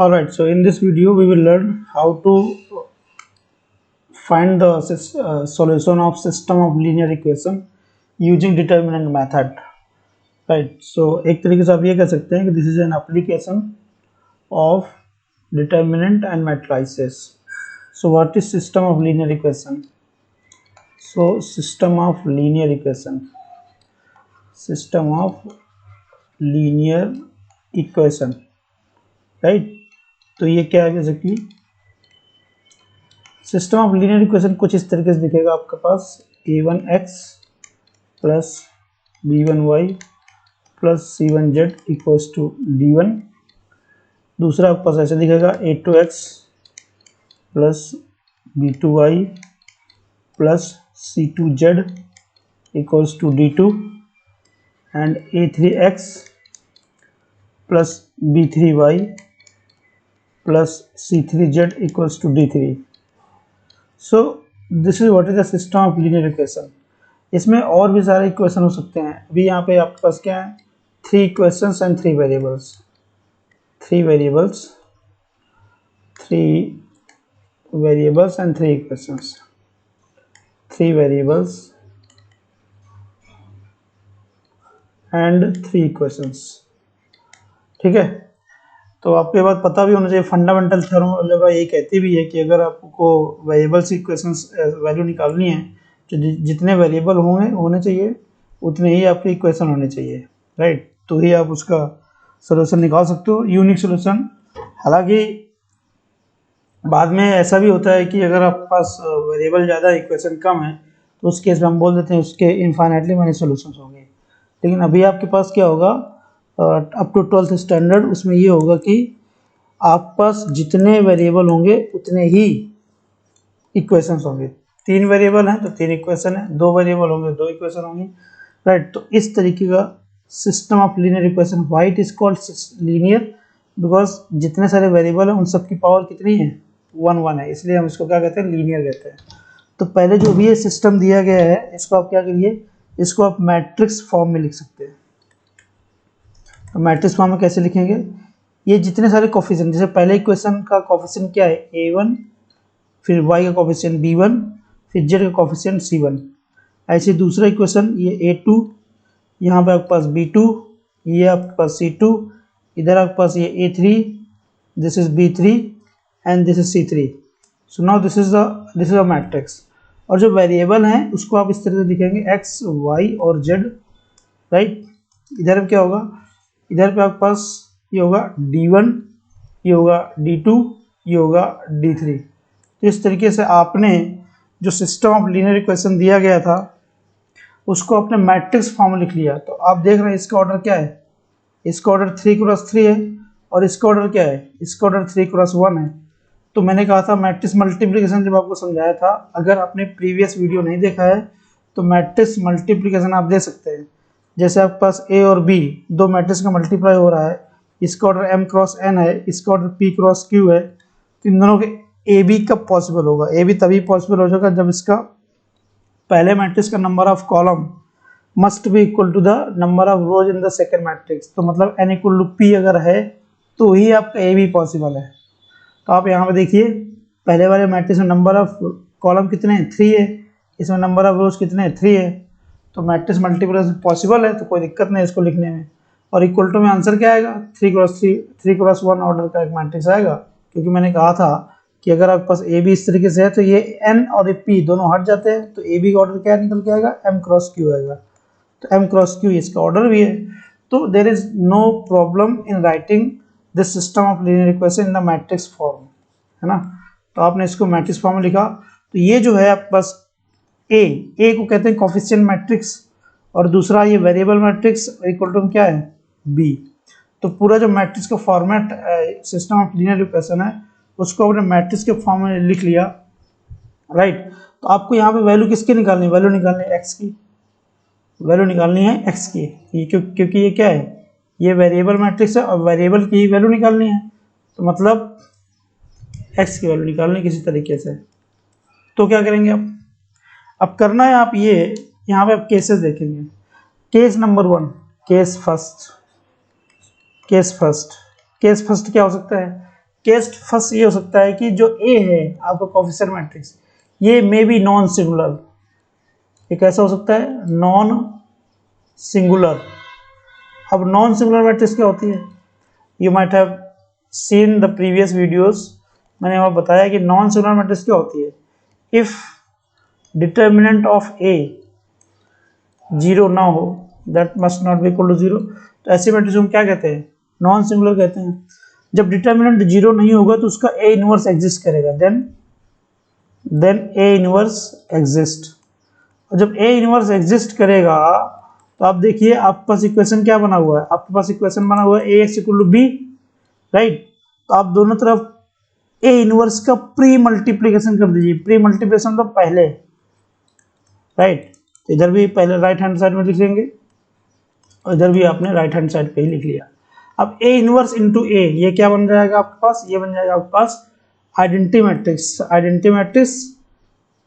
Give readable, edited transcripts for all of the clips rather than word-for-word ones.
Alright, so in this video we will learn how to find the solution of system of linear equation using determinant method. Right, so एक तरीके से आप ये कह सकते हैं कि this is an application of determinant and matrices. So what is system of linear equation? So system of linear equation right. तो ये क्या है basically system of linear equation कुछ इस तरीके से दिखेगा आपके पास a1x plus b1y plus c1z equals to d1. दूसरा आपके पास ऐसे दिखेगा a2x plus b2y plus c2z equals to d2 and a3x plus b3y plus c3z equals to d3. So this is what is the system of linear equation. इसमें और भी सारे equation हो सकते हैं. अभी यहाँ पे आपके पास क्या है, 3 equations and 3 variables. 3 variables and 3 equations. 3 variables and 3 equations. ठीक है. तो आपको ये बात पता भी होना चाहिए, फंडामेंटल थ्योरम अलजेब्रा यही कहती भी है कि अगर आपको वेरिएबल्स इक्वेशंस वैल्यू निकालनी है तो जितने वेरिएबल होने चाहिए उतने ही आपके इक्वेशन होने चाहिए, राइट. तो ही आप उसका सलूशन निकाल सकते हो, यूनिक सलूशन. हालांकि बाद में ऐसा भी होता है कि अगर आपके पास वेरिएबल ज़्यादा इक्वेशन कम है तो उस केस में हम बोल देते हैं उसके इनफाइनाइटली मैनी सॉल्यूशंस होंगे. लेकिन अभी आपके पास क्या होगा अप टू 12th स्टैंडर्ड, उसमें ये होगा कि आपके पास जितने वेरिएबल होंगे उतने ही इक्वेशंस होंगे. 3 वेरिएबल हैं तो 3 इक्वेशन है, 2 वेरिएबल होंगे 2 इक्वेशन होंगी, राइट. तो इस तरीके का system of linear equation. Why it is called linear? Because जितने सारे वेरिएबल हैं उन सब की पावर कितनी है, 1 है, इसलिए हम इसको क्या कहते हैं, लीनियर कहते हैं. तो पहले जो भी ये सिस्टम दिया गया है इसको आप क्या करिए, इसको आप मैट्रिक्स फॉर्म में लिख सकते हैं. तो मैट्रिक्स फॉर्म में कैसे लिखेंगे, ये जितने सारे कोफिशिएंट, जैसे पहले इक्वेशन का कोफिशिएंट क्या है a1, फिर y का कोफिशिएंट b1, फिर z का कोफिशिएंट c1. ऐसे दूसरा इक्वेशन ये a2, यहाँ पे आपके पास b2, ये आपके पास c2, इधर आपके पास ये a3, this is b3 and this is c3. So now this is a matrix. और जो वेरिएबल हैं उसको आप इस तरह से लिखेंगे x, y और z, राइट. इधर क्या होगा, इधर पे आपके पास ये होगा d1, ये होगा d2, ये होगा d3. तो इस तरीके से आपने जो सिस्टम ऑफ लीनियर इक्वेशन दिया गया था उसको अपने मैट्रिक्स फॉर्म में लिख लिया. तो आप देख रहे हैं इसका ऑर्डर क्या है, इसका ऑर्डर 3x3 है और इसका ऑर्डर क्या है, इसका ऑर्डर 3x1 है. तो मैंने कहा था मैट्रिक्स मल्टीप्लिकेशन जब आपको समझाया था, अगर आपने प्रीवियस वीडियो नहीं देखा है तो मैट्रिक्स मल्टीप्लिकेशन आप दे सकते हैं. जैसे आपके पास a और b दो मैट्रिक्स का मल्टीप्लाई हो रहा है, इसका ऑर्डर m क्रॉस n है, इसका ऑर्डर p क्रॉस q है. तो इन दोनों के a b कब पॉसिबल होगा, a b तभी पॉसिबल हो जाएगा जब इसका पहले मैट्रिक्स का number of column must be equal to the number of rows in the second matrix. तो मतलब n इक्वल टू p अगर है तो ही आपका a b पॉसिबल है. तो आप यहाँ पे देखिए पहले वाले मैट्रिक्स में नंबर ऑफ कॉलम कितने हैं, 3 है, इसमें नंबर ऑफ रोज कितने हैं, 3 है. तो मैट्रिक्स मल्टीप्लिकेशन पॉसिबल है, तो कोई दिक्कत नहीं इसको लिखने में. और इक्वल टू में आंसर क्या आएगा, 3x1 ऑर्डर का एक मैट्रिक्स आएगा. क्योंकि मैंने कहा था कि अगर आपके पास ए बी इस तरीके से है तो ये n और ये p दोनों हट जाते हैं, तो ए बी का ऑर्डर क्या निकल के आएगा, m क्रॉस q आएगा. तो m क्रॉस q इसका ऑर्डर भी है. तो there is no problem in writing this system of linear equation in the matrix form, है ना. तो आपने इसको मैट्रिक्स फॉर्म में लिखा. तो ये जो है आपके पास ए को कहते हैं कोफिशिएंट मैट्रिक्स, और दूसरा ये वेरिएबल मैट्रिक्स इक्वल टू क्या है, बी. तो पूरा जो मैट्रिक्स का format system of linear equation है उसको अपने मैट्रिक्स के फॉर्म में लिख लिया, राइट. तो आपको यहाँ पे वैल्यू किसकी निकालनी है, वैल्यू निकालनी है एक्स की, वैल्यू निकालनी है एक्स की. ये क्योंकि ये क्या है, ये वेरिएबल मैट्रिक्स है और वेरिएबल की वैल्यू निकालनी है, तो मतलब एक्स की वैल्यू निकालनी है किसी तरीके से. तो क्या करेंगे आप, अब करना है आप ये, यहाँ पे आप केसेस देखेंगे. केस नंबर 1, केस फर्स्ट क्या हो सकता है, केस फर्स्ट ये हो सकता है कि जो ए है आपका कोएफिशिएंट मैट्रिक्स, ये मे बी नॉन सिंगुलर। ये कैसा हो सकता है? Non singular. अब नॉन सिंगुलर मैट्रिक्स क्या होती है? You might have seen the previous videos, मैंने वहाँ बताया कि नॉन सिंगुलर मैट्रिक्स क्या होती है। If determinant of A zero ना हो, that must not be equal to zero, तो ऐसे मैट्रिक्स हम क्या कहते हैं? नॉन सिंगुलर कहते हैं। जब डिटर्मिनेंट जीरो नहीं होगा तो उसका ए इनवर्स एग्जिस्ट करेगा, देन ए इनवर्स एग्जिस्ट। और जब ए इनवर्स एग्जिस्ट करेगा तो आप देखिए आपके पास इक्वेशन क्या बना हुआ है? आपके पास इक्वेशन बना हुआ है A X equal to B, right. तो आप दोनों तरफ ए इनवर्स का प्री मल्टीप्लीकेशन कर दीजिए। प्री मल्टीप्लीकेशन तो पहले, राइट। तो इधर भी पहले राइट हैंड साइड में लिख लेंगे और इधर भी आपने राइट हैंड साइड पे ही लिख लिया। अब ए इनवर्स इंटू ए, ये क्या बन जाएगा आपके पास? ये बन जाएगा आपके पास identity matrix. Identity matrix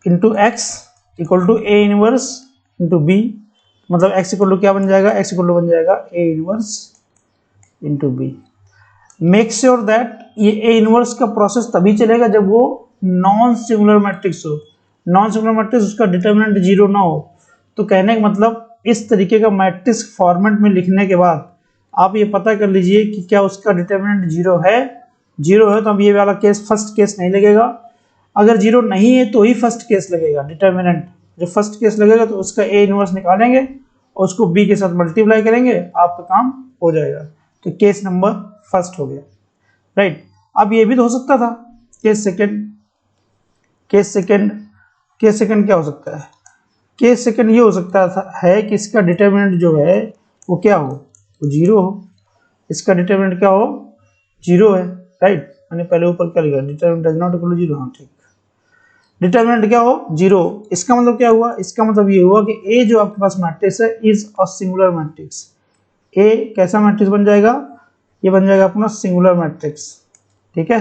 into X equal to A inverse into B, मतलब एक्स इक्वल टू क्या बन जाएगा? एक्स इक्वल टू बन जाएगा A inverse into B. Make sure that ये ए इनवर्स का प्रोसेस तभी चलेगा जब वो नॉन सिंगुलर मैट्रिक्स हो। नॉन सिंगुलर मैट्रिक्स उसका डिटर्मिनेंट जीरो ना हो। तो कहने का मतलब इस तरीके का मैट्रिक्स फॉर्मेट में लिखने के बाद आप ये पता कर लीजिए कि क्या उसका डिटर्मिनेंट जीरो है। जीरो है तो अब ये वाला केस फर्स्ट केस नहीं लगेगा। अगर जीरो नहीं है तो ही फर्स्ट केस लगेगा। डिटर्मिनेंट जो फर्स्ट केस लगेगा तो उसका ए इनवर्स निकालेंगे और उसको बी के साथ मल्टीप्लाई करेंगे, आपका काम हो जाएगा। तो केस नंबर फर्स्ट हो गया, राइट। अब ये भी तो हो सकता था केस सेकंड। केस सेकंड क्या हो सकता है? केस सेकंड ये हो सकता है कि इसका डिटर्मिनेंट जो है वो क्या हो? वो जीरो हो। इसका डिटर्मिनेंट क्या हो? जीरो है, राइट। मैंने पहले ऊपर क्या लिखा? Determinant does not equal to zero. हाँ ठीक, डिटर्मिनेंट क्या हो? जीरो। इसका मतलब क्या हुआ? इसका मतलब ये हुआ कि ए जो आपके पास मैट्रिक्स है इज अ सिंगुलर मैट्रिक्स। ए कैसा मैट्रिक्स बन जाएगा? ये बन जाएगा अपना सिंगुलर मैट्रिक्स, ठीक है।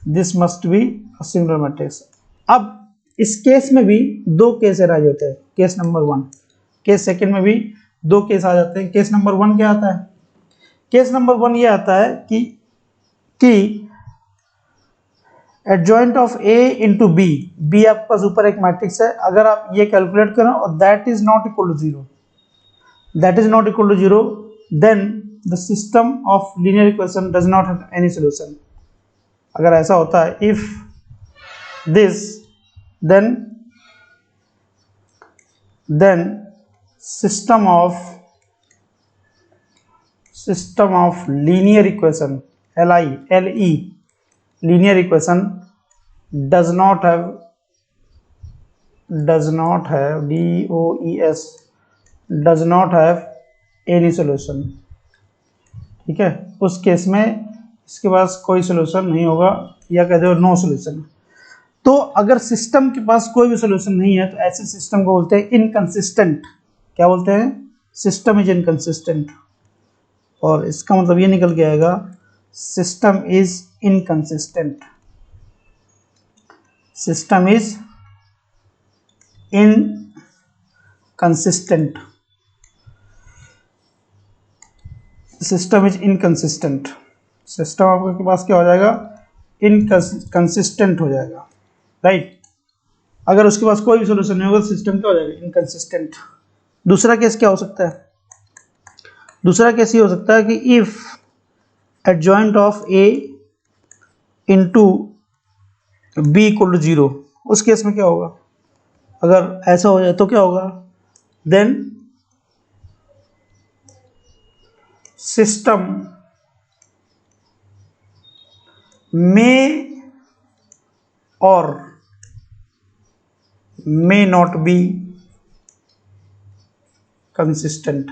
This must be a singular matrix. अब इस केस में भी दो केस अराइज होते हैं। Case number one, case second में भी दो केस आ जाते हैं। केस नंबर वन क्या आता है? केस नंबर वन ये आता है कि adjoint of A into B, B आपके पास ऊपर एक मैट्रिक्स है, अगर आप ये कैलकुलेट करें और that is not equal to zero, that is not equal to zero, then the system of linear equation does not have any solution. अगर ऐसा होता है, if this then system of linear equation LE linear equation does not have DOES does not have any solution, ठीक है। उस case में इसके पास कोई सोल्यूशन नहीं होगा, या कहते हो नो सोल्यूशन। तो अगर सिस्टम के पास कोई भी सोल्यूशन नहीं है तो ऐसे सिस्टम को बोलते हैं इनकंसिस्टेंट। क्या बोलते हैं? System is inconsistent. और इसका मतलब ये निकल के आएगा system is inconsistent. System is inconsistent. System is inconsistent. System आपके पास क्या हो जाएगा? इनकंसिस्टेंट हो जाएगा, राइट। अगर उसके पास कोई भी सोल्यूशन नहीं होगा सिस्टम क्या हो जाएगा? इनकंसिस्टेंट। दूसरा केस क्या हो सकता है? दूसरा केस ये हो सकता है कि if adjoint of A into B equal to zero, उस केस में क्या होगा? अगर ऐसा हो जाए तो क्या होगा? देन सिस्टम में और may not be consistent।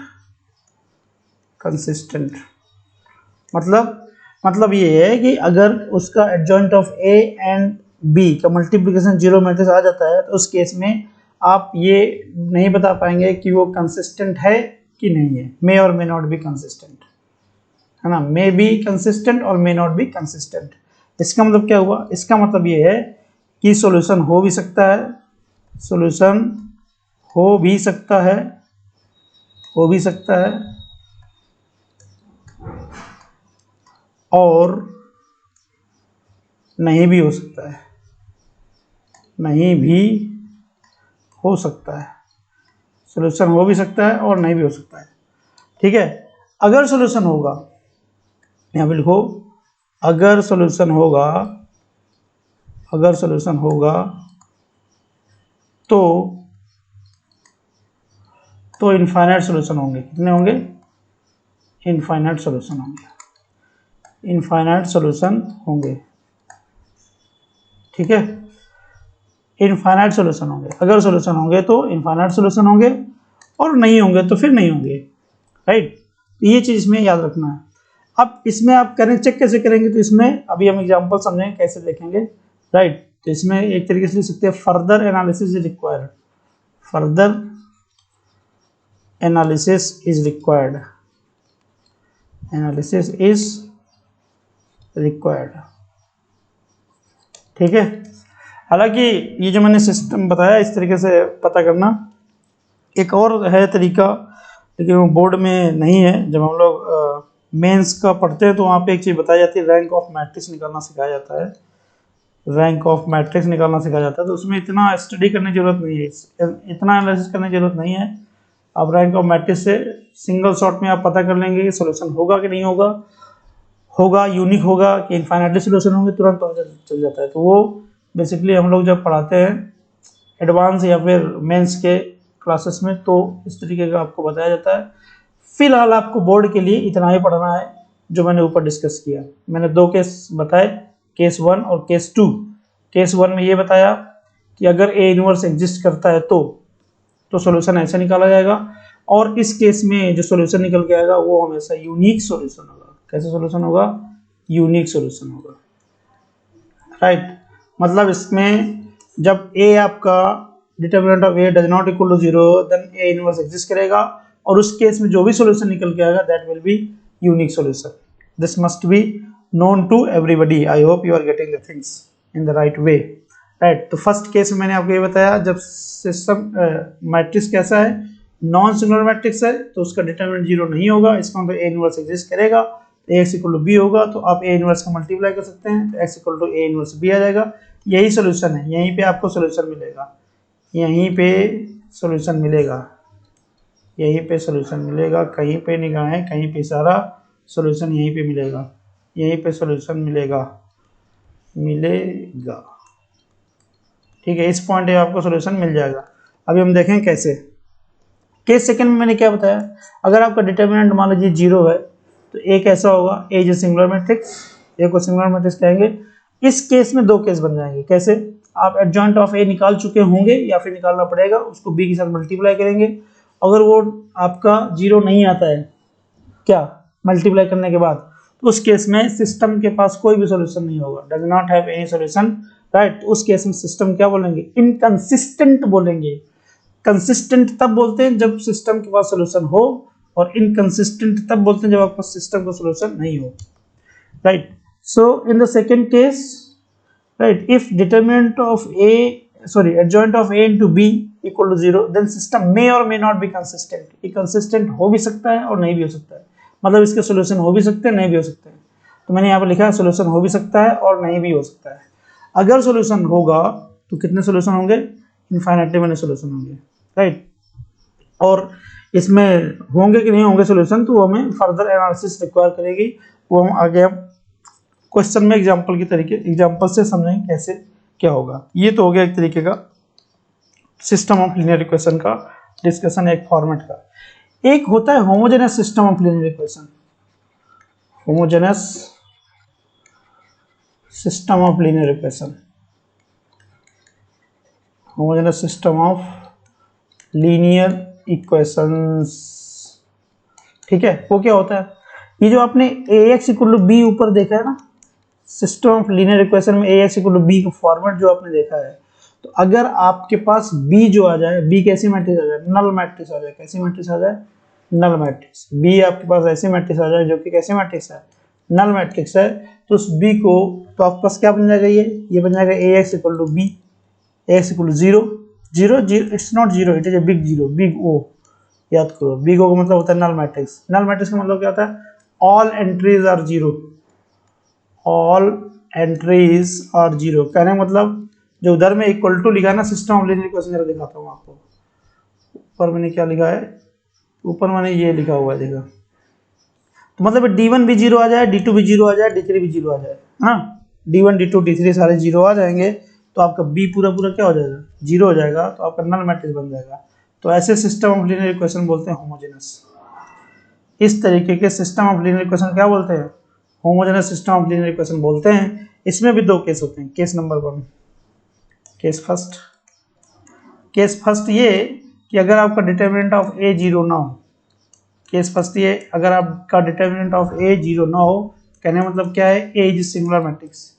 मतलब ये है कि अगर उसका adjoint of A and B का मल्टीप्लिकेशन जीरो मैट्रिक्स आ जाता है तो उस केस में आप ये नहीं बता पाएंगे कि वो कंसिस्टेंट है कि नहीं है। मे और मे नॉट बी कंसिस्टेंट, है ना। मे बी कंसिस्टेंट और मे नॉट बी कंसिस्टेंट। इसका मतलब क्या हुआ? इसका मतलब ये है कि सॉल्यूशन हो भी सकता है, सॉल्यूशन हो भी सकता है और नहीं भी हो सकता है, नहीं भी हो सकता है। सोल्यूशन हो भी सकता है और नहीं भी हो सकता है। ठीक है, अगर सोल्यूशन होगा, यहाँ पे लिखो, अगर सोल्यूशन होगा, अगर सोल्यूशन होगा तो इनफाइनाइट सोल्यूशन होंगे। कितने होंगे? इनफाइनाइट सोल्यूशन होंगे, इनफाइनाइट सोल्यूशन होंगे। ठीक है, इनफाइनाइट सोल्यूशन होंगे। अगर सोल्यूशन होंगे तो इनफाइनाइट सोल्यूशन होंगे, और नहीं होंगे तो फिर नहीं होंगे। राइट, ये चीज इसमें याद रखना है। अब इसमें आप करें चेक कैसे करेंगे, तो इसमें अभी हम एग्जांपल समझेंगे कैसे देखेंगे। राइट, तो इसमें एक तरीके से लिख सकते हैं, further analysis is required, further analysis is required, analysis is required. ठीक है, हालांकि ये जो मैंने सिस्टम बताया इस तरीके से पता करना, एक और है तरीका, लेकिन वो बोर्ड में नहीं है। जब हम लोग मेंस का पढ़ते हैं तो वहाँ पे एक चीज़ बताई जाती है, रैंक ऑफ मैट्रिक्स निकालना सिखाया जाता है, रैंक ऑफ मैट्रिक्स निकालना सिखाया जाता है। तो उसमें इतना स्टडी करने की जरूरत नहीं है, इतना एनालिसिस करने की जरूरत नहीं है। आप रैंक ऑफ मैट्रिक्स से सिंगल शॉट में आप पता कर लेंगे कि सोल्यूशन होगा कि नहीं होगा, होगा यूनिक होगा कि इनफाइनाइटली सोल्यूशन होंगे, तुरंत पता चल जाता है। तो वो बेसिकली हम लोग जब पढ़ाते हैं एडवांस या फिर मेंस के क्लासेस में, तो इस तरीके का आपको बताया जाता है। फिलहाल आपको बोर्ड के लिए इतना ही पढ़ना है जो मैंने ऊपर डिस्कस किया। मैंने 2 केस बताए, केस 1 और केस 2। केस 1 में ये बताया कि अगर ए इनवर्स एग्जिस्ट करता है तो सॉल्यूशन ऐसे निकाला जाएगा, और इस केस में जो सॉल्यूशन निकल के आएगा वो हमेशा यूनिक सॉल्यूशन होगा। कैसे सॉल्यूशन होगा? यूनिक सॉल्यूशन होगा। राइट, मतलब इसमें जब ए आपका determinant of A does not equal to 0, then A inverse exist करेगा, और उस केस में जो भी सॉल्यूशन निकल के आएगा that will be unique solution. This must be known to everybody. I hope you are getting the things in the right way. Right, तो फर्स्ट केस में मैंने आपको ये बताया, जब सिस्टम मैट्रिक्स कैसा है, नॉन सिंगुलर मैट्रिक्स है, तो उसका डिटर्मिनेंट 0 नहीं होगा, इसका मतलब ए इनवर्स एग्जिस्ट करेगा, एक्स इक्वल टू बी होगा, तो आप ए इनवर्स का मल्टीप्लाई कर सकते हैं, तो X equal to A inverse B आ जाएगा। यही सोल्यूशन है, यहीं पे आपको सोल्यूशन मिलेगा, यहीं पे सोल्यूशन मिलेगा, यहीं पे सोल्यूशन मिलेगा। कहीं पे निगाहें, कहीं पे इशारा, सोल्यूशन यहीं पे मिलेगा, यहीं पे सोल्यूशन मिलेगा, मिलेगा। ठीक है, इस पॉइंट पे आपको सोल्यूशन मिल जाएगा। अभी हम देखें कैसे। केस सेकंड में मैंने क्या बताया, अगर आपका डिटर्मिनेंट मान लीजिए 0 है, तो ए कैसा होगा? ए इज सिंगुलर मैट्रिक्स, ए को सिंगुलर मैट्रिक्स कहेंगे। इस केस में 2 केस बन जाएंगे। कैसे? आप एडजॉइंट ऑफ ए निकाल चुके होंगे या फिर निकालना पड़ेगा, उसको बी के साथ मल्टीप्लाई करेंगे। अगर वो आपका 0 नहीं आता है, क्या मल्टीप्लाई करने के बाद, तो उस केस में सिस्टम के पास कोई भी सॉल्यूशन नहीं होगा, does not have any solution. Right, उस केस में सिस्टम क्या बोलेंगे? इनकंसिस्टेंट बोलेंगे। कंसिस्टेंट तब बोलते हैं जब सिस्टम के पास सॉल्यूशन हो, और इनकंसिस्टेंट तब बोलते हैं जब आपके पास सिस्टम का सॉल्यूशन नहीं हो। Right, so in the second case, right, if determinant of A adjoint of a into b equal to 0, then system may or may not be consistent। ये consistent हो भी सकता है और नहीं भी हो सकता है, मतलब इसके सॉल्यूशन हो भी सकते हैं, नहीं भी हो सकते हैं। तो मैंने यहाँ पर लिखा है सॉल्यूशन हो भी सकता है और नहीं भी हो सकता है। अगर सॉल्यूशन होगा तो कितने सॉल्यूशन होंगे? इनफाइनाइटली मैंने सॉल्यूशन होंगे। राइट, और इसमें होंगे कि नहीं होंगे सॉल्यूशन, तो हमें फर्दर एनालिसिस रिक्वायर करेगी। वो हम आगे हम क्वेश्चन में एग्जाम्पल से समझेंगे कैसे क्या होगा। ये तो हो गया एक तरीके का सिस्टम ऑफ लीनियर इक्वेशन का डिस्कशन, एक फॉर्मेट का। एक होता है homogeneous system of linear equation, homogeneous system of linear equation, homogeneous system of linear equations. ठीक है, वो क्या होता है? ये जो आपने ax इक्वल टू बी ऊपर देखा है ना, सिस्टम ऑफ लीनियर इक्वेशन में ax इक्वल टू बी का फॉर्मेट जो आपने देखा है, तो अगर आपके पास b जो आ जाए, b कैसी मैट्रिक्स आ जाए? नल मैट्रिक्स आ जाए। कैसी मैट्रिक्स आ जाए? Null matrix. b आपके पास ऐसी मैट्रिक्स आ जाए जो कि कैसी मैट्रिक्स है? नल मैट्रिक्स है। तो उस b को, तो आपके पास क्या बन जाएगा? ये बन जाएगा ax equal to b, ax equal to 0 0 0, it's not 0, it is a big 0, big O। याद करो, बिग O का मतलब होता है नल मैट्रिक्स। नल मैट्रिक्स का मतलब क्या होता है? All entries are 0, all entries are zero. कहने का मतलब जो उधर में इक्वल टू लिखा है ना सिस्टम ऑफ लीनियर इक्वेशन, जरा दिखाता हूँ आपको। ऊपर मैंने क्या लिखा है, ऊपर मैंने ये लिखा हुआ है देखा, तो मतलब D1 भी जीरो आ जाए, D2 भी जीरो आ जाए, D3 भी जीरो आ जाए, हाँ D1 D2 D3 सारे जीरो आ जाएंगे तो आपका B पूरा पूरा क्या हो जाएगा, जीरो हो जाएगा, तो आपका नल मैट्रिक्स बन जाएगा। तो ऐसे सिस्टम ऑफ लीनियर इक्वेशन बोलते हैं होमोजेनस। इस तरीके के सिस्टम ऑफ लीनियर इक्वेशन क्या बोलते हैं, homogeneous system of linear equation बोलते हैं। इसमें भी दो केस होते हैं। केस नंबर 1, केस फर्स्ट ये कि अगर आपका डिटरमिनेंट ऑफ ए जीरो ना हो। केस फर्स्ट ये अगर आपका डिटरमिनेंट ऑफ ए जीरो ना हो, कहने का मतलब क्या है, ए इज सिंगुलर मैट्रिक्स।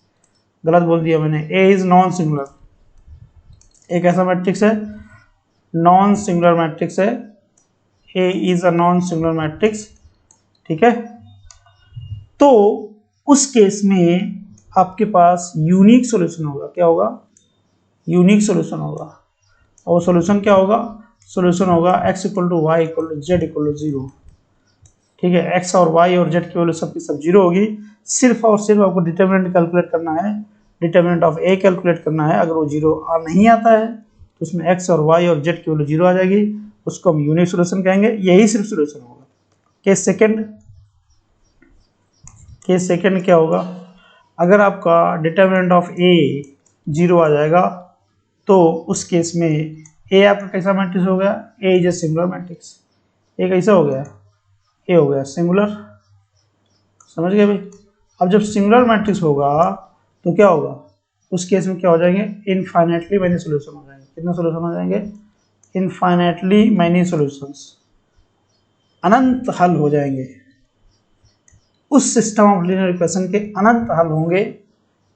गलत बोल दिया मैंने, ए इज नॉन सिंगुलर। एक ऐसा मैट्रिक्स है नॉन सिंगुलर मैट्रिक्स है, A is a non singular matrix, ठीक है। तो उस केस में आपके पास यूनिक सॉल्यूशन होगा। क्या होगा, यूनिक सॉल्यूशन होगा। और सॉल्यूशन क्या होगा, सॉल्यूशन होगा x equal to y equal to z equal to zero, ठीक है। x और y और z की वैल्यू सबकी सब जीरो होगी। सिर्फ और सिर्फ आपको डिटरमिनेंट कैलकुलेट करना है, डिटरमिनेंट ऑफ a कैलकुलेट करना है। अगर वो जीरो नहीं आता है तो उसमें x और y और z की वैल्यू जीरो आ जाएगी, उसको हम यूनिक सॉल्यूशन कहेंगे। यही सिर्फ सॉल्यूशन होगा। केस सेकंड क्या होगा, अगर आपका डिटरमिनेंट ऑफ a जीरो आ जाएगा तो उस केस में ए आपका कैसा मैट्रिक्स हो गया, ए इज ए सिंगुलर मैट्रिक्स। ए कैसा हो गया, ए हो गया सिंगुलर। समझ गए भाई। अब जब सिंगुलर मैट्रिक्स होगा तो क्या होगा, उस केस में क्या हो जाएंगे, इनफाइनाइटली मैनी सॉल्यूशन हो जाएंगे। कितने सॉल्यूशन हो जाएंगे, इनफाइनाइटली मैनी सॉल्यूशंस, अनंत हल हो जाएंगे। उस सिस्टम ऑफ लीनियर इक्वेशन के अनंत हल होंगे,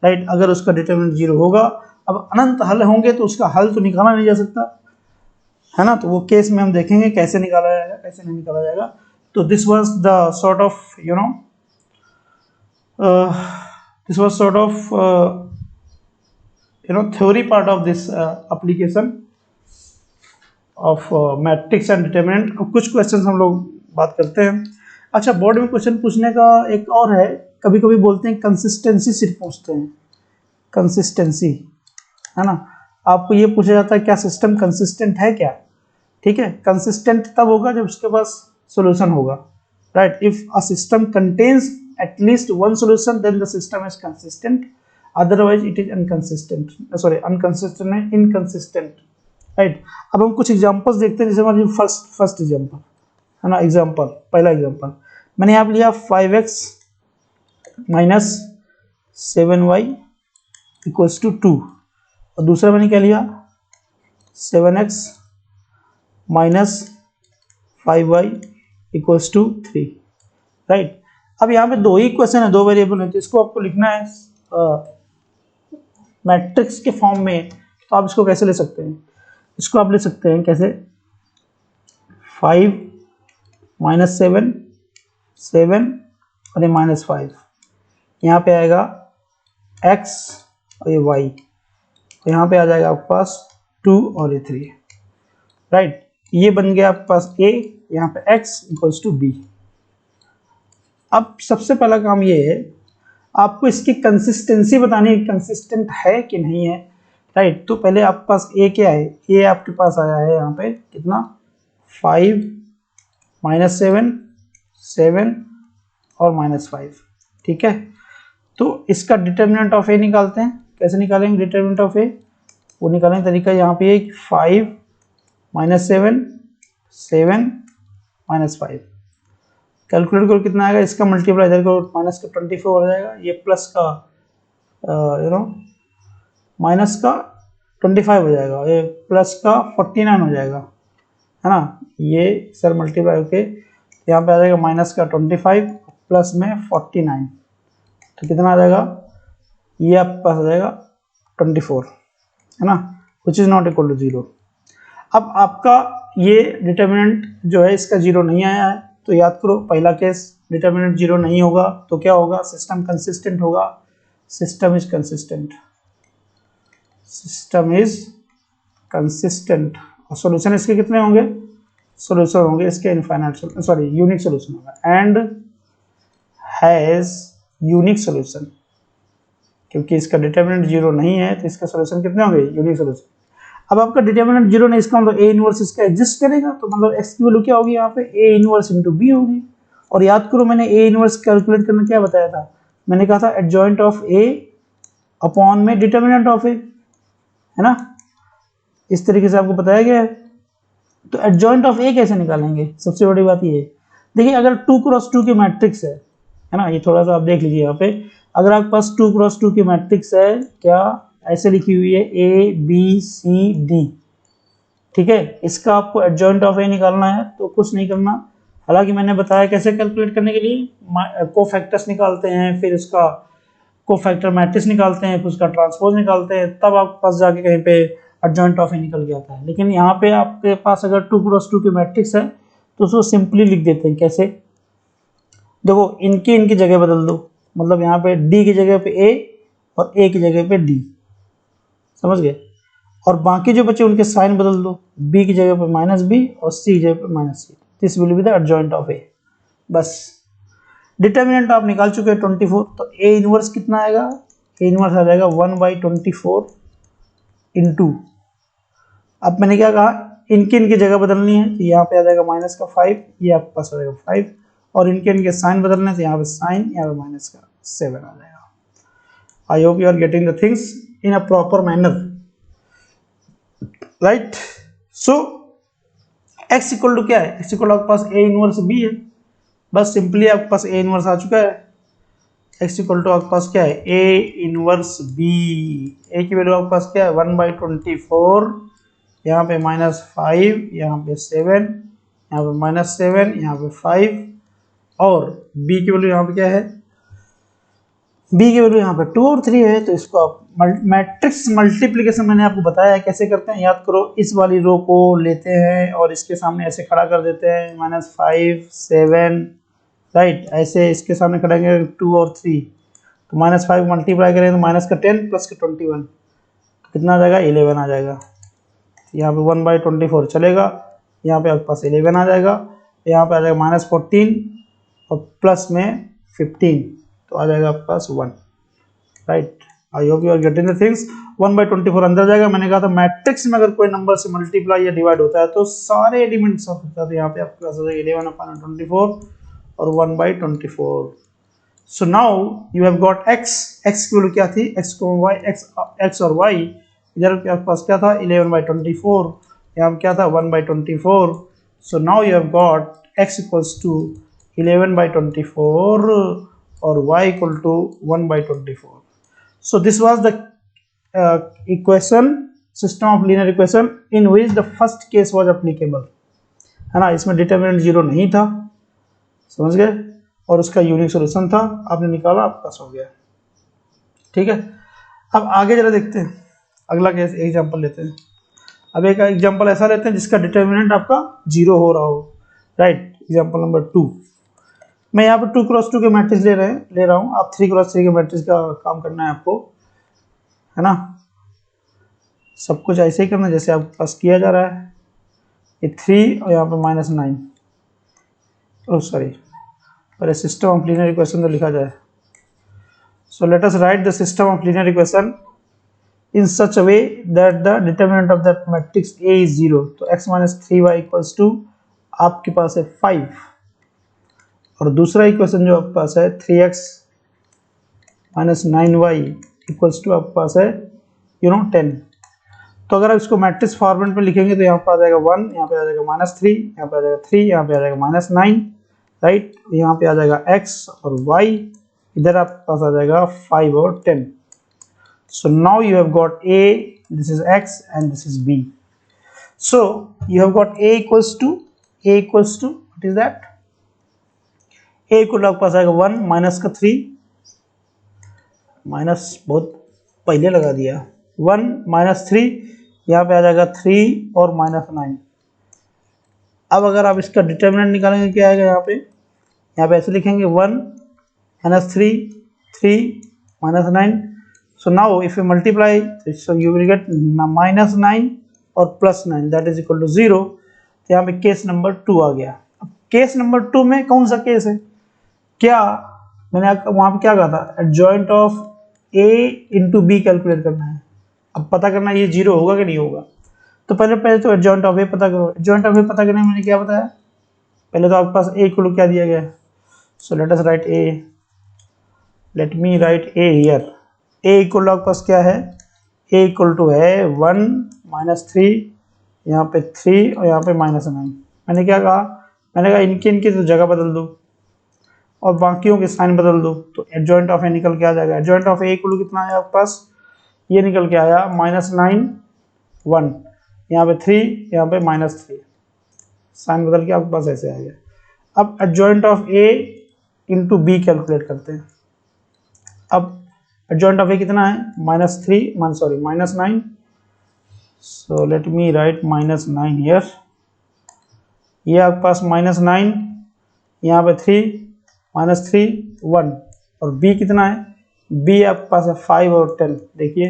राइट, अगर उसका डिटरमिनेंट जीरो होगा। अब अनंत हल होंगे तो उसका हल तो निकाला नहीं जा सकता, है ना। तो वो केस में हम देखेंगे कैसे निकाला जाएगा, कैसे नहीं निकाला जाएगा। तो this was the sort of theory part of this application of matrix and determinant. अब कुछ क्वेश्चंस हम लोग बात करते हैं। अच्छा, बोर्ड में क्वेश्चन पूछने का एक और है, कभी कभी बोलते हैं कंसिस्टेंसी सिर्फ पूछते हैं, कंसिस्टेंसी, है ना। आपको ये पूछा जाता है क्या सिस्टम कंसिस्टेंट है क्या, ठीक है। कंसिस्टेंट तब होगा जब उसके पास सॉल्यूशन होगा, right. If a system contains at least one solution then the system is consistent, otherwise it is unconsistent, sorry unconsistent नहीं, इनकंसिस्टेंट, राइट। अब हम कुछ एग्जांपल्स देखते हैं। जैसे हमारी फर्स्ट एग्जांपल है ना, एग्जांपल पहला एग्जांपल मैंने यहाँ लिया 5x minus 7y equals to 2, और दूसरा मैंने क्या लिया 7x minus 5y equals to 3, right. अब यहाँ पे दो ही क्वेश्चन है, दो वेरिएबल है, तो इसको आपको लिखना है मैट्रिक्स के फॉर्म में। तो आप इसको कैसे ले सकते हैं, इसको आप ले सकते हैं कैसे, 5 माइनस 7 और ये माइनस 5, यहाँ पे आएगा x और ये y, तो यहाँ पे आ जाएगा आपके पास 2 और ये 3, राइट। ये बन गया आपके पास a, यहाँ पे x इक्वल्स टू b। अब सबसे पहला काम ये है आपको इसकी कंसिस्टेंसी बतानी है, कंसिस्टेंट है कि नहीं है, राइट। तो पहले आपके पास a क्या है, a आपके पास आया है यहाँ पे कितना 5 माइनस 7 और माइनस 5, ठीक है। तो इसका डिटर्मिनेंट ऑफ a निकालते हैं। कैसे निकालेंगे डिटर्मिनेंट ऑफ a, वो निकालने का तरीका यहाँ पे 5 माइनस 7 माइनस 5, कैलकुलेट करो कितना आएगा, इसका मल्टीप्लाई इधर करो, माइनस का 24 हो जाएगा, ये प्लस का माइनस का 25 हो जाएगा, ये प्लस का 49 हो जाएगा, है ना। ये सर मल्टीप्लाई होके यहाँ पे आ जाएगा माइनस का 25 प्लस में 49, तो कितना आ जाएगा, ये आपके पास आ जाएगा 24, है ना, which is not equal to 0। अब आपका ये डिटर्मिनेंट जो है इसका 0 नहीं आया है, तो याद करो पहला केस डिटर्मिनेंट 0 नहीं होगा तो क्या होगा, सिस्टम कंसिस्टेंट होगा, system is consistent, system is consistent. और सॉल्यूशन इसके कितने होंगे, सॉल्यूशन होंगे इसके इनफाइनाइट, सॉरी यूनिक सॉल्यूशन होगा, एंड हैज यूनिक सॉल्यूशन, क्योंकि इसका डिटर्मिनेंट 0 नहीं है तो इसका सोल्यूशन कितने होंगे, यूनिक सोल्यूशन। अब आपका डिटर्मिनेंट 0 नहीं, इसका मतलब ए इनवर्स इसका एग्जिस्ट करेगा, तो मतलब एक्स की वैल्यू क्या होगी यहाँ पे, ए इनवर्स इंटू बी होगी। और याद करो मैंने ए इनवर्स कैलकुलेट करना क्या बताया था, मैंने कहा था एडजॉइंट ऑफ ए अपॉन में डिटर्मिनेंट ऑफ ए, है ना, इस तरीके से आपको बताया गया है। तो एडजॉइंट ऑफ ए कैसे निकालेंगे, सबसे बड़ी बात ये है, देखिए अगर 2 क्रॉस 2 की मैट्रिक्स है ना, ये थोड़ा सा आप देख लीजिए यहाँ पे, अगर आपके पास 2 क्रॉस 2 की मैट्रिक्स है, क्या ऐसे लिखी हुई है ए बी सी डी, ठीक है, इसका आपको एडजॉइंट ऑफ ए निकालना है, तो कुछ नहीं करना, हालांकि मैंने बताया कैसे कैलकुलेट करने के लिए, कोफैक्टर्स निकालते हैं, फिर उसका कोफैक्टर मैट्रिक्स निकालते हैं, फिर उसका ट्रांसपोज निकालते हैं, तब आपके पास जाके कहीं पे एडजॉइंट ऑफ ए निकल के आता है। लेकिन यहाँ पे आपके पास अगर 2 क्रॉस 2 की मैट्रिक्स है तो उसको सिंपली लिख देते हैं, कैसे, देखो इनकी जगह बदल दो, मतलब यहाँ पे डी की जगह पे ए और ए की जगह पे डी, समझ गए, और बाकी जो बचे उनके साइन बदल दो, बी की जगह पे माइनस बी और सी की जगह पे minus C, this will be the adjoint of A. बस डिटर्मिनेंट आप निकाल चुके हैं 24, तो ए इनवर्स कितना आएगा, ए इनवर्स आ जाएगा 1/24 इंटू, अब मैंने क्या कहा, इनकी जगह बदलनी है, तो यहाँ पे आ जाएगा माइनस का 5, ये आपके पास आ जाएगा 5, और इनके साइन बदलने हैं, तो यहाँ पे साइन, यहाँ पे माइनस का 7 आ जाएगा। I hope you are getting the things in a proper manner, right. So x equal to क्या है, x इक्वल टू आपके पास a इनवर्स b है, बस सिंपली आपके पास a इनवर्स आ चुका है, x इक्वल टू आपके पास क्या है, a इनवर्स b, a की वैल्यू आपके पास क्या है 1/24, यहाँ पे -5, यहाँ पे 7, यहाँ पे -7, यहाँ पे 5, और b की वैल्यू यहाँ पे क्या है, b की वैल्यू यहाँ पे 2 और 3 है। तो इसको आप मैट्रिक्स मल्टीप्लिकेशन मैंने आपको बताया है कैसे करते हैं, याद करो, इस वाली रो को लेते हैं और इसके सामने ऐसे खड़ा कर देते हैं, -5 7, राइट, ऐसे इसके सामने खड़ेंगे 2 और 3, तो -5 मल्टीप्लाई करेंगे तो माइनस का 10 प्लस का 21, कितना आ जाएगा 11 आ जाएगा, यहाँ पे 1/24 चलेगा, यहाँ पे आपके पास 11 आ जाएगा, यहाँ पे आ जाएगा -14 और प्लस में 15, तो आ जाएगा आपके पास 1, right. I hope you are getting the things. 1/24 अंदर जाएगा, मैंने कहा था मैट्रिक्स में अगर कोई नंबर से मल्टीप्लाई या डिवाइड होता है तो सारे एलिमेंट्स ऑफ होता है, तो यहाँ पे आपके पास आ जाएगा 11/24 और 1/24। So now you have got x, x की वैल्यू क्या थी, x को y, x और y, इधर आपके पास क्या था 11/24, यहाँ पे क्या था 1/24, so now you have got x equals to 11/24 और y equal to 1/24। So this was the equation, system of linear equation in which the first case was applicable, है ना, इसमें डिटर्मिनेंट 0 नहीं था, समझ गए, और उसका यूनिक सॉल्यूशन था, आपने निकाला, आपका पास हो गया, ठीक है। अब आगे जरा देखते हैं, अगला केस एग्जांपल लेते हैं। अब एक एग्जांपल ऐसा लेते हैं जिसका डिटर्मिनेंट आपका 0 हो रहा हो, राइट। एग्जांपल नंबर 2, मैं यहाँ पर 2 क्रॉस 2 के मैट्रिक्स ले रहा हूँ, आप 3 क्रॉस 3 के मैट्रिक्स का काम करना है आपको, है ना, सब कुछ ऐसे ही करना है जैसे आपके पास किया जा रहा है, ये 3 और यहाँ पे -9, ओह सॉरी, पहले सिस्टम ऑफ लीनियर इक्वेशन तो लिखा जाए। So let us right the system of linear equation in such a way that the determinant of that matrix A is 0, तो x - 3y इक्वल्स टू आपके पास है 5, और दूसरा equation जो आपके पास है 3x - 9y इक्वल्स टू आपके पास है 10। तो अगर आप इसको मैट्रिक्स फॉर्मेट में लिखेंगे तो यहाँ पर आ जाएगा 1, यहाँ पे आ जाएगा -3, यहाँ पे आ जाएगा 3, यहाँ पे आ जाएगा -9, राइट, यहाँ पे आ जाएगा x और y, इधर आपके पास आ जाएगा 5 और 10। So now you have got a, this is x and this is b। So you have got a equals to what is that, a को आपके पास आएगा 1 माइनस का 3, माइनस बहुत पहले लगा दिया, 1 - 3, यहाँ पे आ जाएगा 3 और -9। अब अगर आप इसका डिटर्मिनेंट निकालेंगे क्या आएगा, यहाँ पे ऐसे लिखेंगे 1 - 3, 3 - 9। So now if you multiply, so you will get -9 और +9 दैट इज इक्वल टू 0। तो यहाँ पे केस नंबर 2 आ गया। अब केस नंबर 2 में कौन सा केस है, क्या मैंने वहाँ पे क्या कहा था, adjoint of A into B calculate करना है। अब पता करना है ये जीरो होगा कि नहीं होगा। तो पहले तो एडजॉइंट ऑफ ए पता करो। एडजॉइंट ऑफ ए पता करने में मैंने क्या बताया, पहले तो आपके पास ए इक्वल क्या दिया गया है, so let us right A, late me right A here. A equal आपके पास क्या है, ए इक्वल टू है 1 माइनस 3, यहाँ पे 3 और यहाँ पे -9। मैंने क्या कहा, मैंने कहा इनकी तो जगह बदल दो और बाकियों के साइन बदल दो, तो एडजॉइंट ऑफ ए निकल के आ जाएगा। एडजॉइंट ऑफ ए इक्वल कितना है आपके पास, ये निकल के आया -9 1, यहाँ पे 3, यहाँ पे -3, साइन बदल के आपके पास ऐसे आ गया। अब adjoint of A into B calculate करते हैं। अब एडजॉइंट ऑफ ए कितना है, -9, so let me write -9 here. ये आपके पास -9, यहाँ पे 3 -3 1, और b कितना है, b आपके पास है 5 और 10। देखिए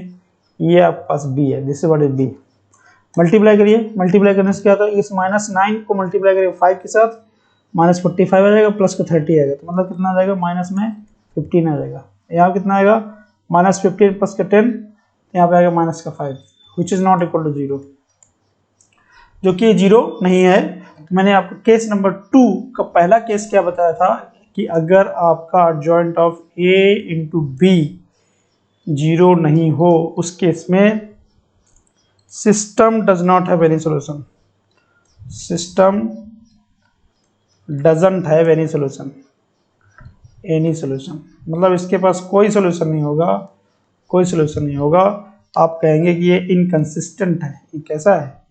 ये आपके पास b है, this is what is b। Multiply करिए, मल्टीप्लाई करने से क्या होता है, इस -9 को मल्टीप्लाई करिए 5 के साथ, -45 आ जाएगा, प्लस का 30 आएगा, तो मतलब कितना आ जाएगा, माइनस में 15 आ जाएगा। यहाँ कितना आएगा, -15 प्लस का 10, यहाँ पे आएगा -5, which is not equal to 0, जो कि 0 नहीं है। मैंने आपको केस नंबर 2 का पहला केस क्या बताया था कि अगर आपका adjoint of A into B 0 नहीं हो, उस केस में system does not have any solution, system doesn't have any solution, any solution, मतलब इसके पास कोई सोल्यूशन नहीं होगा, कोई सोल्यूशन नहीं होगा। आप कहेंगे कि ये इनकंसिस्टेंट है। ये कैसा है,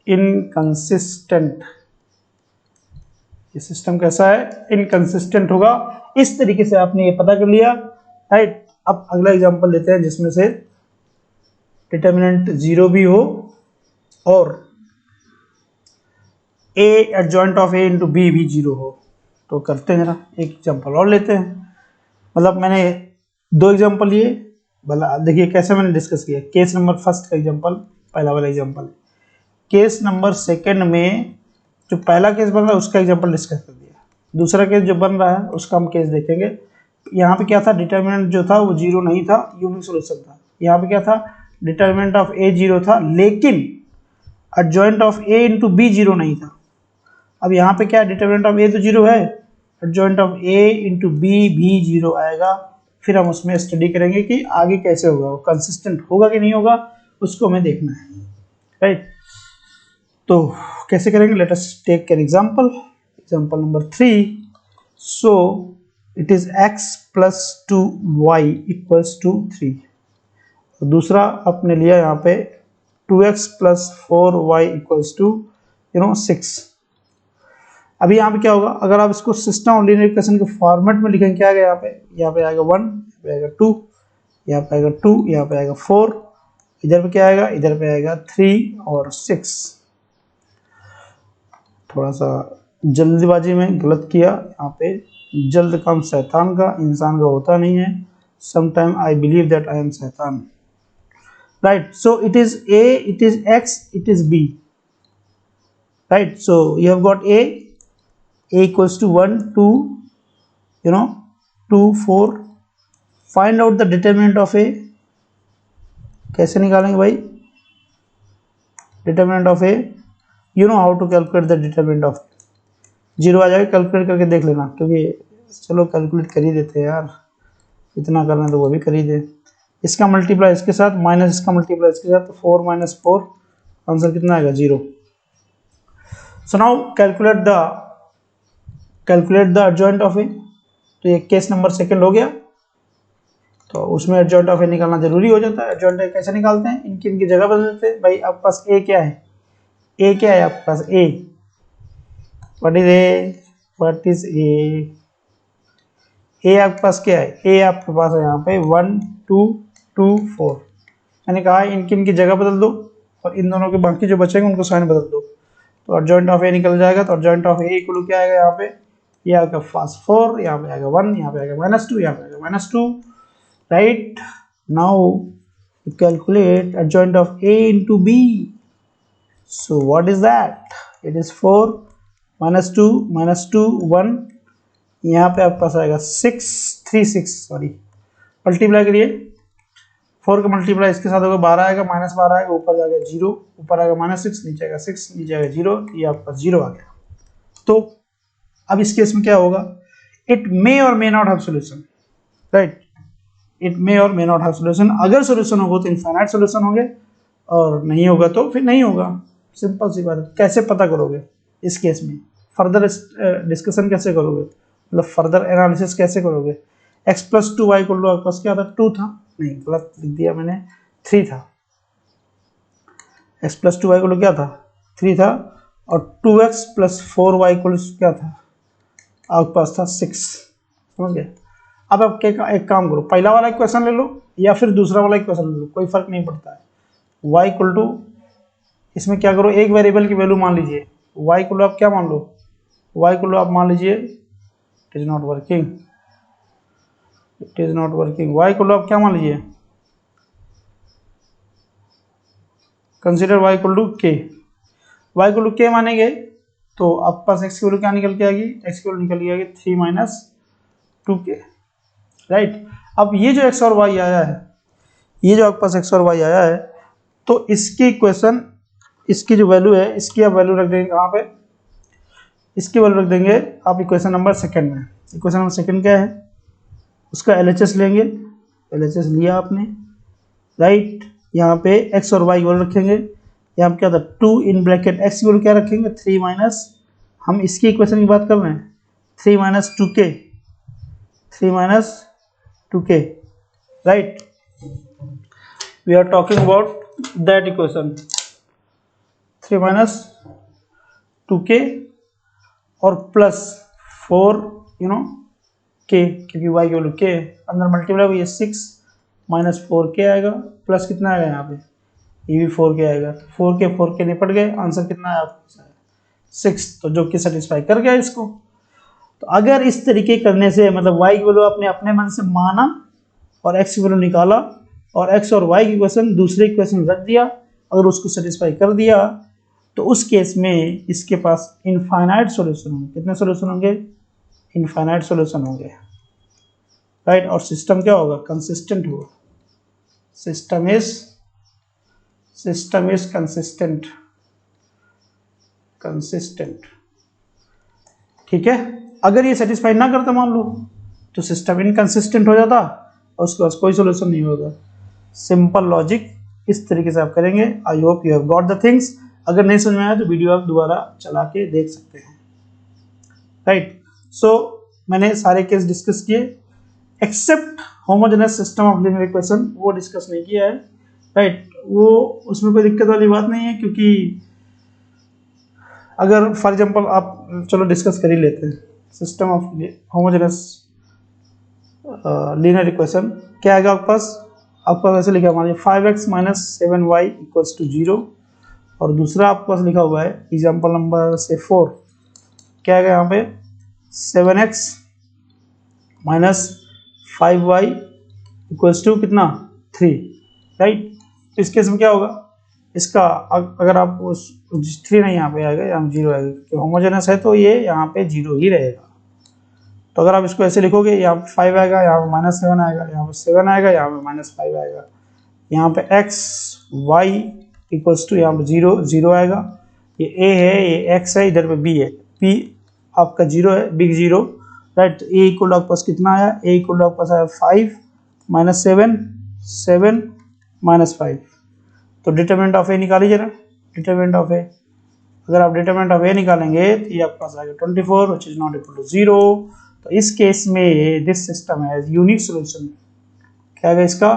इनकंसिस्टेंट, ये सिस्टम कैसा है, इनकंसिस्टेंट होगा। इस तरीके से आपने ये पता कर लिया, राइट। अब अगला एग्जांपल लेते हैं जिसमें से डिटर्मिनेंट 0 भी हो और A adjoint of A into B भी 0 हो। तो करते हैं जरा, एक एग्जांपल और लेते हैं। मतलब मैंने 2 एग्जांपल लिए, भला देखिए कैसे मैंने डिस्कस किया। केस नंबर फर्स्ट का एग्जांपल, पहला वाला एग्जांपल। केस नंबर सेकंड में जो पहला केस बन रहा है उसका एग्जांपल डिस्कस कर दिया, दूसरा केस जो बन रहा है उसका हम केस देखेंगे। यहाँ पे क्या था, डिटर्मिनेंट जो था वो 0 नहीं था, यूनिक सोल्यूशन था। यहाँ पे क्या था, डिटर्मिनेंट ऑफ ए 0 था, लेकिन adjoint of A into B 0 नहीं था। अब यहाँ पे क्या, डिटर्मिनेंट ऑफ ए तो 0 है, adjoint of A into B भी 0 आएगा। फिर हम उसमें स्टडी करेंगे कि आगे कैसे होगा, वो कंसिस्टेंट होगा कि नहीं होगा, उसको हमें देखना है, राइट। तो कैसे करेंगे, let us take an example, example number 3। So it is x plus 2y equals to 3। दूसरा आपने लिया यहाँ पे 2x plus 4y equals to 6। अभी यहाँ पे क्या होगा, अगर आप इसको सिस्टम ऑफ लीनियर इक्वेशन के फॉर्मेट में लिखेंगे, क्या आएगा यहाँ पे आएगा 1, यहाँ पे आएगा 2, यहाँ पे आएगा 2, यहाँ पे आएगा 4, इधर पे क्या आएगा, इधर पे आएगा 3 और 6। थोड़ा सा जल्दबाजी में गलत किया, यहाँ पे जल्द काम शैतान का, इंसान का होता नहीं है। Sometime I believe that I am शैतान, right. So it is a, it is x, it is b, right? So you have got a equals to 1 2 2 4। find out the determinant of a, कैसे निकालेंगे भाई determinant of a, you know how to calculate the determinant of 0 आ जाएगा, calculate करके देख लेना, क्योंकि चलो calculate कर ही देते हैं यार, इतना करना है तो वो भी कर ही दे। इसका मल्टीप्लाई इसके साथ माइनस इसका मल्टीप्लाई इसके साथ, तो 4 माइनस 4, आंसर कितना आएगा 0। So now calculate the adjoint of A. तो ये केस नंबर सेकंड हो गया, तो उसमें एडजॉइंट ऑफ ए निकालना जरूरी हो जाता है। एडजॉइंट ए कैसे निकालते हैं, इनकी जगह बदलते हैं। भाई आपके पास ए क्या है, ए क्या है आपके पास, A, what is A, what is A आपके पास क्या है, ए आपके पास है यहाँ पे 1 2 2 4। मैंने कहा इनकी जगह बदल दो और इन दोनों के बाकी जो बचेंगे उनको साइन बदल दो, तो एडजॉइंट ऑफ ए निकल जाएगा। तो एडजॉइंट ऑफ ए इक्वल क्या आएगा, यहाँ पे ये आएगा फास्ट 4, यहाँ पे आएगा 1, यहाँ पे आएगा -2, यहाँ पे आएगा -2, right. Now calculate adjoint of A into B. So what is that, it is 4 -2 1, यहाँ पे आपके पास आएगा 6 3 6, सॉरी मल्टीप्लाई करिए 4 का मल्टीप्लाई इसके साथ होगा 12 आएगा, माइनस 12 आएगा, ऊपर जाएगा 0, ऊपर आएगा -6, नीचे आएगा 6, नीचे आएगा 0, ये आपका 0 आ गया। तो अब इस केस में क्या होगा, इट मे और may not have solution, right, it may और मे नॉट हैव सॉल्यूशन। अगर सॉल्यूशन होगा तो इनफाइनाइट सॉल्यूशन होंगे, और नहीं होगा तो फिर नहीं होगा, सिंपल सी बात है। कैसे पता करोगे इस केस में, फर्दर डिस्कशन कैसे करोगे, मतलब फर्दर एनालिसिस कैसे करोगे। x + 2y को लो, आपके पास क्या था, 2 था, नहीं गलत लिख दिया मैंने, 3 था। x + 2y को लो क्या था, 3 था, और 2x + 4y को क्या था, आपके पास था 6, समझ गए। अब आप एक काम करो, पहला वाला इक्वेशन ले लो या फिर दूसरा वाला इक्वेशन ले लो, कोई फर्क नहीं पड़ता है। y = इसमें क्या करो, एक वेरिएबल की वैल्यू मान लीजिए, y को लो आप क्या मान लो, y को लो आप मान लीजिए, it is not working, it is not working, y को लो आप क्या मान लीजिए, कंसीडर y = k, y को k मानेंगे तो आपके पास x की वैल्यू क्या निकल के आएगी, x की वैल्यू निकल के आएगी 3 - 2k, राइट। अब ये जो x और y आया है, ये जो आपके पास x और y आया है, तो इसकी इक्वेशन, इसकी जो वैल्यू है, इसकी आप वैल्यू रख देंगे कहाँ पे, इसकी वैल्यू रख देंगे आप इक्वेशन नंबर सेकंड में। इक्वेशन नंबर सेकंड क्या है, उसका LHS लेंगे, LHS लिया आपने, राइट। यहाँ पे x और y वैल्यू रखेंगे, यहाँ पे क्या था 2 इन ब्रैकेट x की वैल्यू क्या रखेंगे 3 हम इसकी इक्वेशन की बात कर रहे हैं, 3 - 2k, 3 - 2k, right. We are talking about that equation 3 - 2k और प्लस 4 k, क्योंकि y की वैल्यू k अंदर मल्टीप्लाई हुई है 6 - 4k आएगा, प्लस कितना आएगा यहाँ पे, ये भी 4k आएगा, 4k निपट गए, आंसर कितना है आपका 6, तो जो कि सेटिस्फाई कर गया इसको। तो अगर इस तरीके करने से, मतलब y की वैल्यू आपने अपने मन से माना और x की वैल्यू निकाला और x और y की इक्वेशन दूसरे इक्वेशन रख दिया, अगर उसको सेटिस्फाई कर दिया, तो उस केस में इसके पास इनफाइनाइट सॉल्यूशन होंगे। कितने सॉल्यूशन होंगे, इनफाइनाइट सॉल्यूशन होंगे, राइट। और सिस्टम क्या होगा, कंसिस्टेंट होगा, सिस्टम इज कंसिस्टेंट, ठीक है। अगर ये सेटिस्फाई ना करता मान लो, तो सिस्टम इनकंसिस्टेंट हो जाता और उसके पास कोई सॉल्यूशन नहीं होगा। सिंपल लॉजिक इस तरीके से आप करेंगे। आई hope you have got the things. अगर नहीं समझ में आया तो वीडियो आप दोबारा चला के देख सकते हैं, राइट। सो मैंने सारे केस डिस्कस किए, except homogeneous system of linear equation, वो डिस्कस नहीं किया है, राइट। वो उसमें कोई दिक्कत वाली बात नहीं है, क्योंकि अगर फॉर एग्जांपल आप, चलो डिस्कस कर ही लेते हैं, system of homogeneous linear equation क्या आएगा आपके पास, आपका वैसे लिखा मान लीजिए 5x - 7y = 0, और दूसरा आपके पास लिखा हुआ है एग्जांपल नंबर से 4, क्या आएगा यहाँ पे 7x - 5y = कितना 3, राइट। इस केस में क्या होगा, इसका अगर आप उस 3 नहीं यहाँ पे आएगा, यहाँ 0 आएगा, क्योंकि होमोजेनस है तो ये यहाँ पे 0 ही रहेगा। तो अगर आप इसको ऐसे लिखोगे, यहाँ पे 5 आएगा, यहाँ पे -7 आएगा, यहाँ पे 7 आएगा, यहाँ पे -5 आएगा, यहाँ पे x y = यहाँ पे 0 आएगा, ये a है, ये x है, इधर पे b है, p आपका 0 है, बिग 0, राइट। a = आपके पास कितना आया, a = आपके पास आया 5 - 7 7 - 5, तो डिटरमिनेंट ऑफ a निकालिए जरा, डिटरमिनेंट ऑफ a। अगर आप डिटरमिनेंट ऑफ a निकालेंगे तो ये आपके पास आएगा 24, which is not equal to 0। तो इस केस में this system has unique solution, क्या है इसका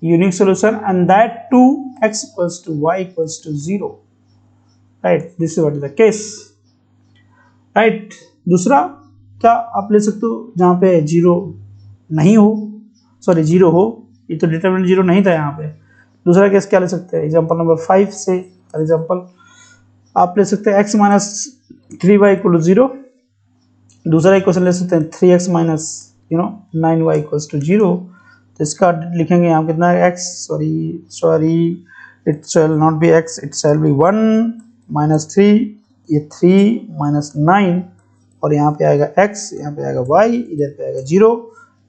unique solution, and that too x = y = 0, right. This is what is the case, right. दूसरा क्या आप ले सकते हो, जहाँ पे 0 नहीं हो, सॉरी 0 हो, ये तो डिटरमिनेंट 0 नहीं था यहाँ पे। दूसरा केस क्या ले सकते हैं, एग्जांपल नंबर 5 से, फॉर एग्जांपल आप ले सकते हैं x - 3y = 0। दूसरा इक्वेशन ले सकते हैं 3x - 9y = 0। तो इसका लिखेंगे यहाँ कितना है x, sorry it shall not be x, it shall be 1 - 3, ये 3 - 9, और यहाँ पे आएगा x, यहाँ पे आएगा y, इधर पे आएगा 0,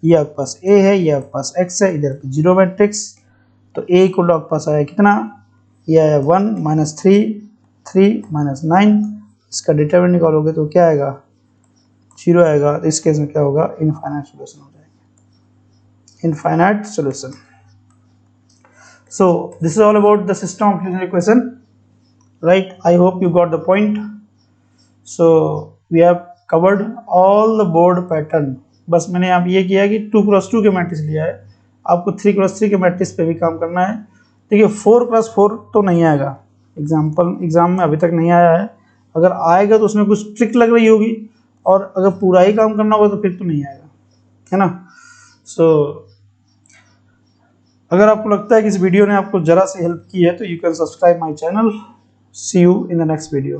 ये आपके पास a है, ये आपके पास x है, इधर पे 0 मैट्रिक्स, तो a इक्वल टू आपके पास आया कितना, ये आया 1 माइनस 3 माइनस 9, इसका डिटरमिनेंट निकालोगे तो क्या आएगा, 0 आएगा। तो इस केस में क्या होगा, इनफाइनाइट सॉल्यूशन हो जाएगा, infinite solution. So this is all about the system of linear equation, right? I hope you got the point. So we have covered all the board pattern. बस मैंने आप ये किया कि 2x2 के मैट्रिक्स लिया है, आपको 3x3 के मैट्रिक्स पे भी काम करना है। देखिए 4x4 तो नहीं आएगा, एग्जाम में अभी तक नहीं आया है, अगर आएगा तो उसमें कुछ ट्रिक लग रही होगी, और अगर पूरा ही काम करना होगा तो फिर तो नहीं आएगा, है ना। सो अगर आपको लगता है कि इस वीडियो ने आपको जरा सी हेल्प की है तो you can subscribe my channel. See you in the next video.